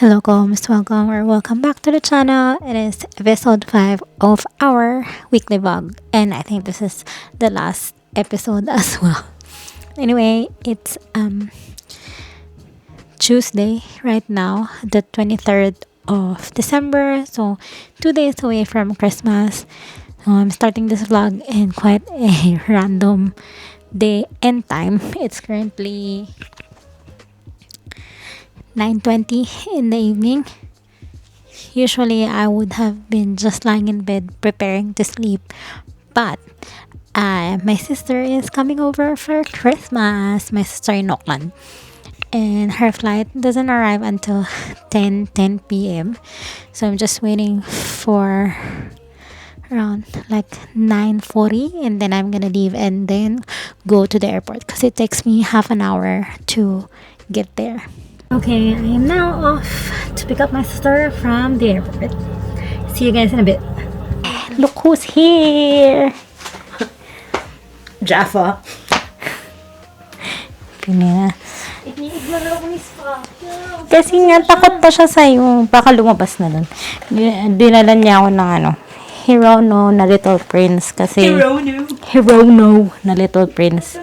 Hello guys, welcome or welcome back to the channel. It is episode 5 of our weekly vlog, and I think this is the last episode as well. Anyway, it's Tuesday right now, the 23rd of December, so 2 days away from Christmas. So I'm starting this vlog in quite a random day and time. It's currently 9:20 in the evening. Usually I would have been just lying in bed preparing to sleep, but my sister is coming over for Christmas. My sister in Auckland, and her flight doesn't arrive until 10 p.m. So I'm just waiting for around like 9:40, and then I'm gonna leave and then go to the airport because it takes me half an hour to get there. Okay, I am now off to pick up my sister from the airport. See you guys in a bit. Look who's here! Jaffa. Pinina. Kasi nga takot pa siya sa'yo. Baka lumabas na dun. Dinala niya ako ng Hirono na Little Prince. Kasi Hirono na Little Prince.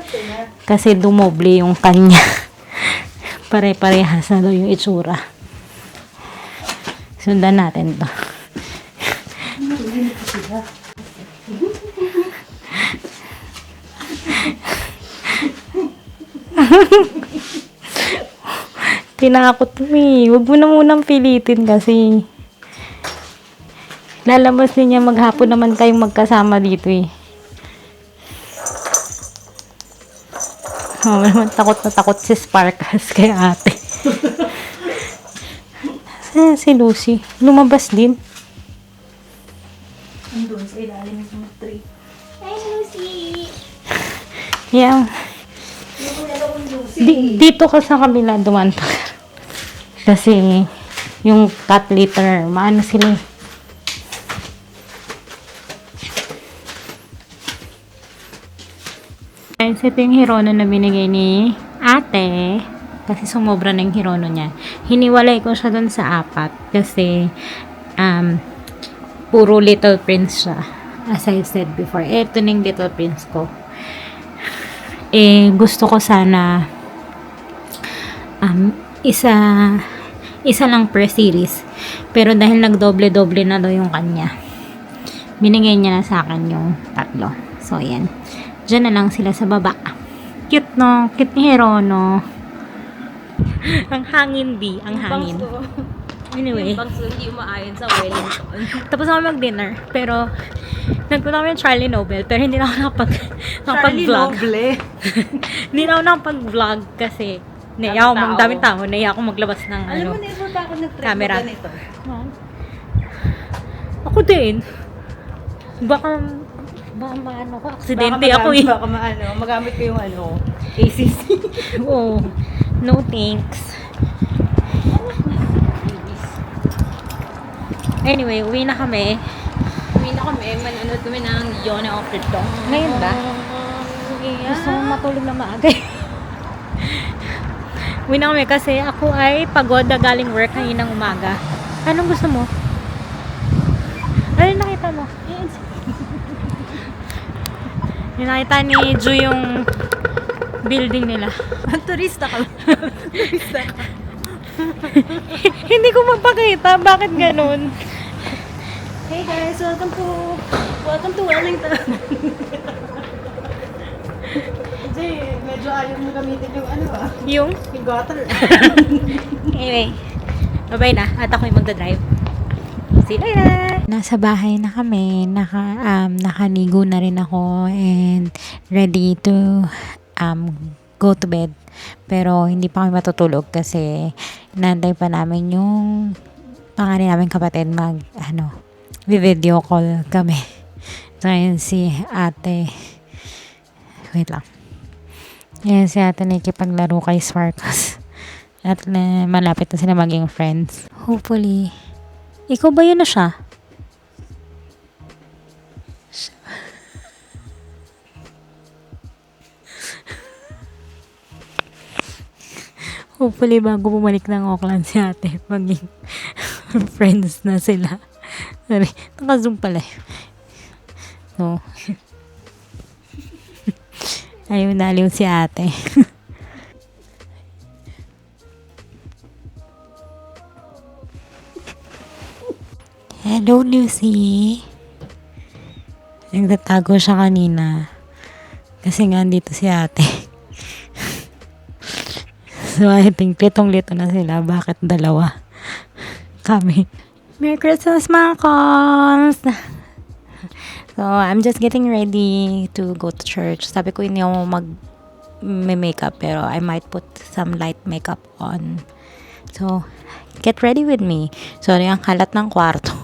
Kasi dumoble yung kanya. Pare-parehas na daw yung itsura. Sundan natin to. Tinakot mo eh. Huwag mo na munang pilitin kasi lalabas din niya maghapon naman kayong magkasama dito eh. Oh, naman takot na takot si Sparkles kay ate. Si Lucy. Lumabas din. Andun sa ilalim ng tree. Hi, Lucy! Yeah. Dito ka sa kabila duman pa. Kasi yung cat litter, maano sila eh. Guys, ito yung Hirono na binigay ni ate. Kasi sumobra na yung Hirono niya. Hiniwalay ko siya dun sa 4. Kasi, puro Little Prince siya. As I said before. Ito na yung Little Prince ko. Gusto ko sana, isa lang per series. Pero dahil nagdoble-doble na daw yung kanya, binigay niya na sa akin yung 3. So, yan. Diyan na lang sila sa baba. Cute no? Cute ni Hirono. Ang hangin, B. Ang hangin. Anyway. Yung bangso hindi umaayon sa Wellington. Tapos ako mag-dinner. Pero, nagpunta kami ng Charlie Nobel. Pero hindi na ako Charlie nakapag-vlog. Noble. Hindi na ako nakapag-vlog kasi naiya ako, daming tao. Naiya ako maglabas ng Alam mo, never pa ako nag-trip camera. ganito. Ako din. Baka maano ko. Aksidente ako eh. Baka magamit ko yung ACC. Oo. No thanks. Anyway, uwi na kami. Manonood kami ng Yona of the Dawn. Ngayon ba? Gusto kong matulog na maaga. Uwi na kami kasi ako ay pagod na galing work kaninang umaga. Anong gusto mo? Ano nakita mo? Yung nakita ni Ju yung building nila. Turista ka. Turista ka. Hindi ko mapakita. Bakit ganun? Hey guys, welcome to Wellington. Kasi medyo ayaw mo gamitin yung yung gutter. Anyway, bye-bye na. At ako yung magdadrive. See you later! Nasa bahay na kami. Nakanigo na rin ako and ready to go to bed. Pero hindi pa kami matutulog kasi nantay pa namin yung pangalan namin kapatid video call kami. So, yun si ate. Wait lang. Yan si ate nakikipaglaro kay Sparkles. At malapit na sila maging friends. Hopefully. Ikaw ba yun na siya? Hopefully, bago bumalik ng Auckland si ate, maging friends na sila. Sorry, naka-zoom pala yun. So, ayaw naliw si ate. Hello, Lucy. Nagtatago siya kanina. Kasi nga dito si ate. So, I think litong-lito na sila. Bakit dalawa? Kami. Merry Christmas, mga cons! So, I'm just getting ready to go to church. Sabi ko hindi ako mag-makeup, pero I might put some light makeup on. So, get ready with me. Sorry, ang kalat ng kwarto.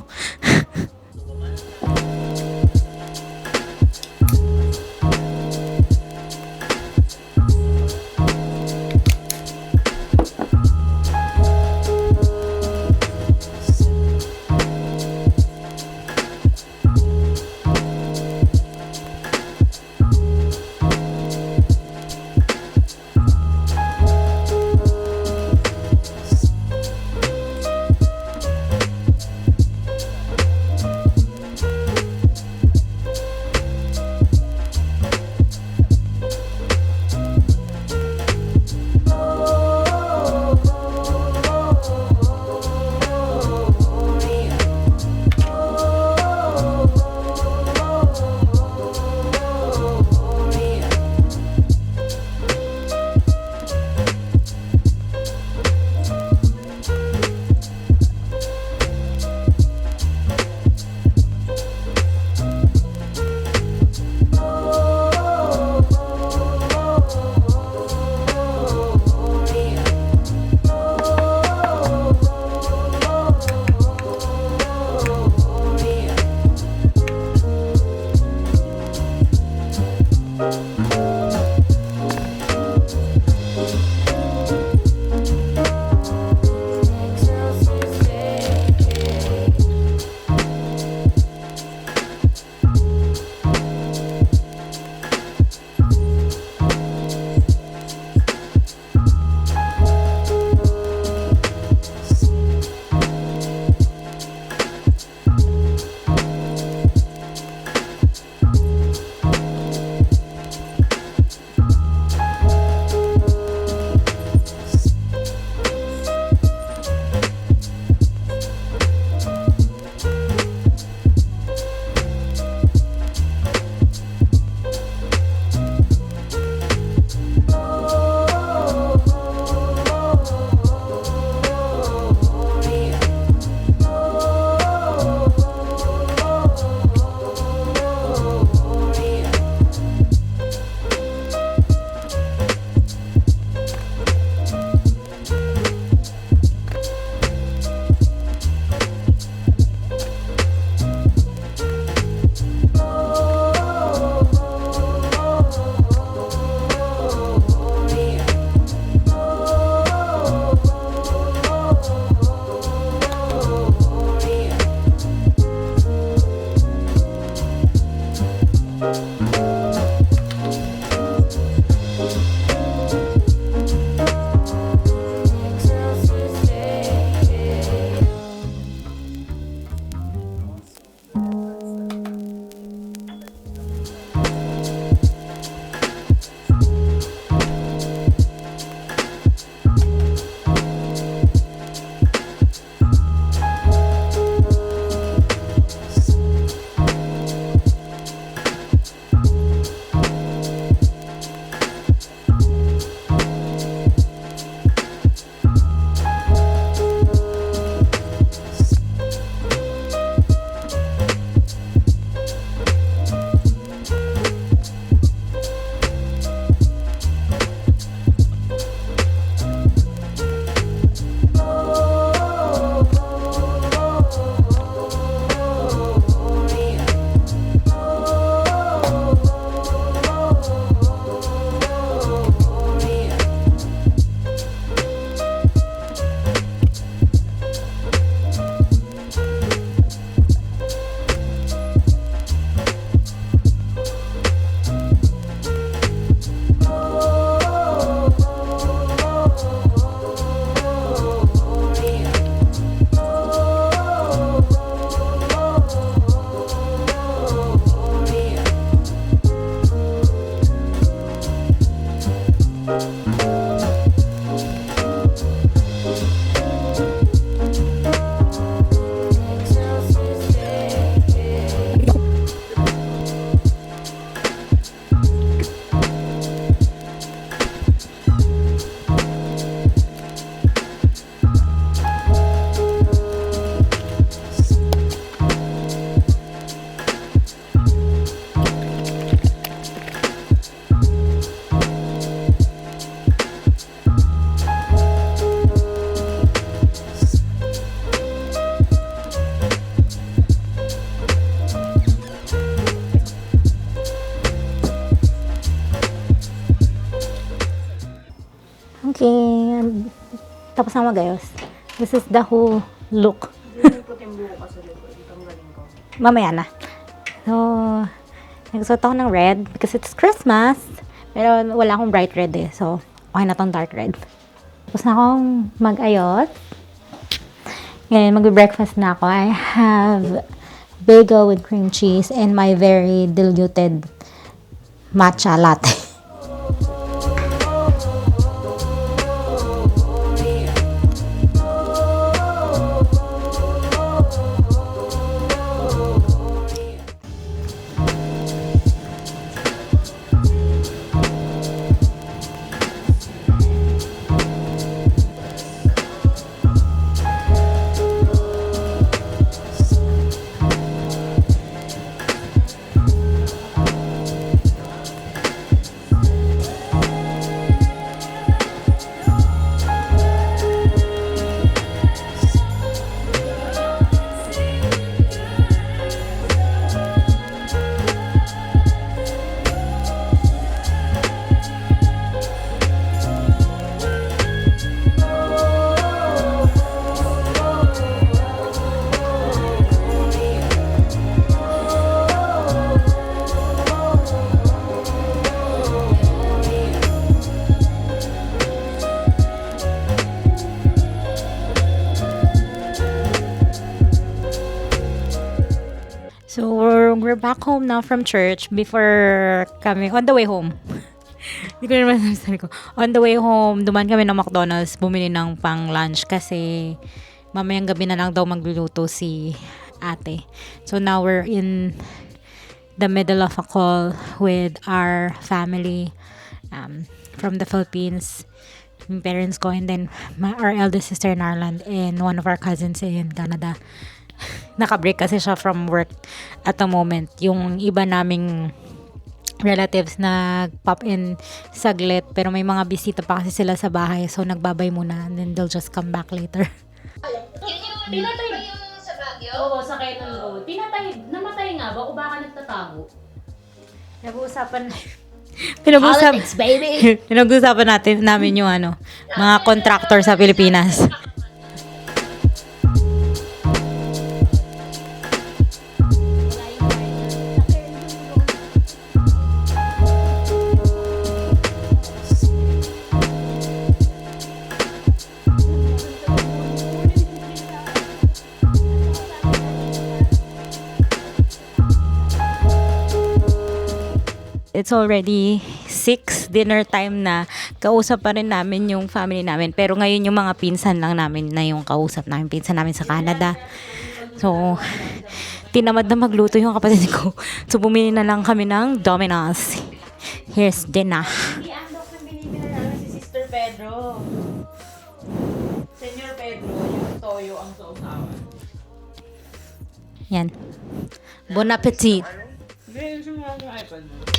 sang magayos. This is the whole look. Mamaya na. So, nagsuot ako ng red because it's Christmas. Pero wala akong bright red eh. So, okay na tong dark red. Tapos na akong mag-ayos. Ngayon, mag-breakfast na ako. I have bagel with cream cheese and my very diluted matcha latte. So, we're back home now from church before kami, on the way home. Hindi ko naman sabi ko. On the way home, duman kami ng McDonald's, bumili ng pang lunch kasi mamayang gabi na lang daw magluluto si ate. So, now we're in the middle of a call with our family from the Philippines, yung parents ko, and then our eldest sister in Ireland and one of our cousins in Canada. Naka-break kasi siya from work at the moment. Yung iba naming relatives nag-pop in saglit pero may mga bisita pa kasi sila sa bahay, so nagbabay muna and then they'll just come back later. Pinatay ba yung sa Baguio? Oo, sa Quezon Road. Pinatay, namatay nga ba o baka nagtatago? Politics, baby! Pinag-uusapan namin yung mga contractor sa Pilipinas. It's already 6 dinner time na. Kausap pa rin namin yung family namin. Pero ngayon yung mga pinsan lang namin na yung kausap namin. Pinsan namin sa Canada. So, tinamad na magluto yung kapatid ko. So, bumili na lang kami ng Domino's. Here's dinner. Hindi ang doktor binibili na namin si Sister Pedro. Senyor Pedro, yung toyo ang sausawan. Yan. Bon appetit. Hindi, yung mga iPad mo.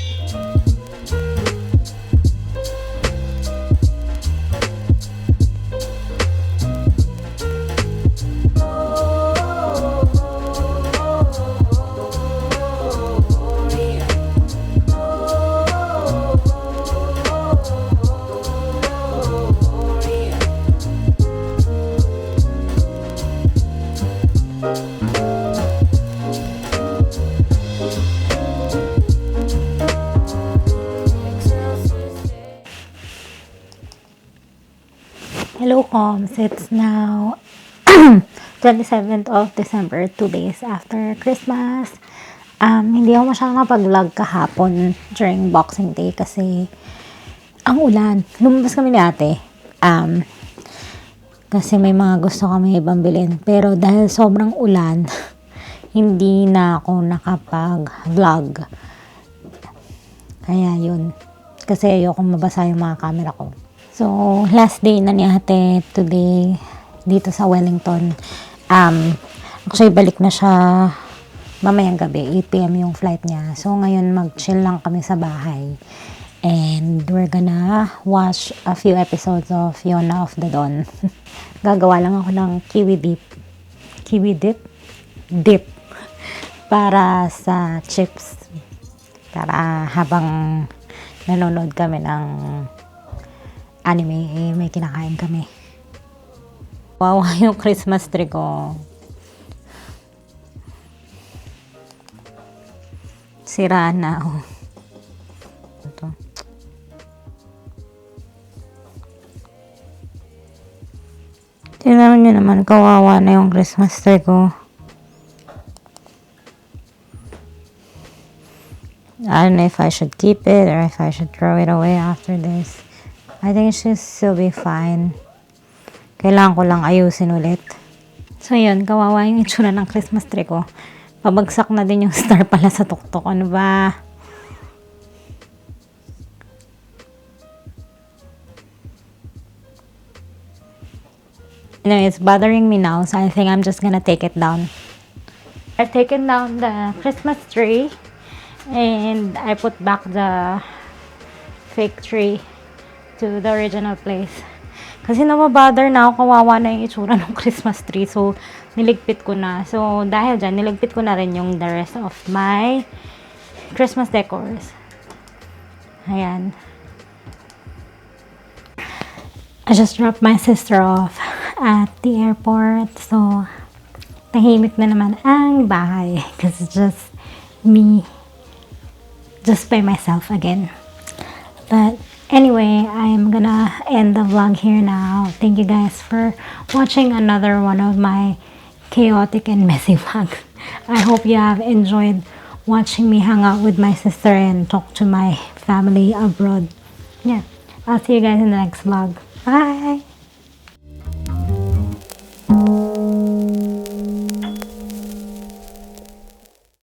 Hello, Coms. It's now 27th of December, 2 days after Christmas. Hindi ako masyadong napag-vlog kahapon during Boxing Day kasi ang ulan. Lumabas kami ni ate. Kasi may mga gusto kami ibang bilhin. Pero dahil sobrang ulan, hindi na ako nakapag-vlog. Kaya yun. Kasi ayoko mabasa yung mga camera ko. So, last day na ni ate today dito sa Wellington. Actually, balik na siya mamayang gabi. 8 p.m. yung flight niya. So, ngayon mag-chill lang kami sa bahay. And we're gonna watch a few episodes of Fiona of the Dawn. Gagawa lang ako ng kiwi dip. Kiwi dip? Dip. Para sa chips. Para habang nanonood kami ng anime, may kinakain kami. Wawa yung Christmas tree ko. Sira na. Oh. Ito. Tingnan nyo naman, kawawa na yung Christmas tree ko. I don't know if I should keep it or if I should throw it away after this. I think it should still be fine. Kailangan ko lang ayusin ulit. So yun, kawawa yung itsura ng Christmas tree ko. Pabagsak na din yung star pala sa tuktok. Ano ba? It's bothering me now, so I think I'm just gonna take it down. I've taken down the Christmas tree and I put back the fake tree to the original place. Kasi nababother na ako, kawawa na yung itsura ng Christmas tree. So, niligpit ko na. So, dahil dyan, niligpit ko na rin yung the rest of my Christmas decors. Ayan. I just dropped my sister off at the airport. So, tahimik na naman ang bahay. Because it's just me. Just by myself again. But anyway, I'm gonna end the vlog here now. Thank you guys for watching another one of my chaotic and messy vlogs. I hope you have enjoyed watching me hang out with my sister and talk to my family abroad. Yeah, I'll see you guys in the next vlog. Bye!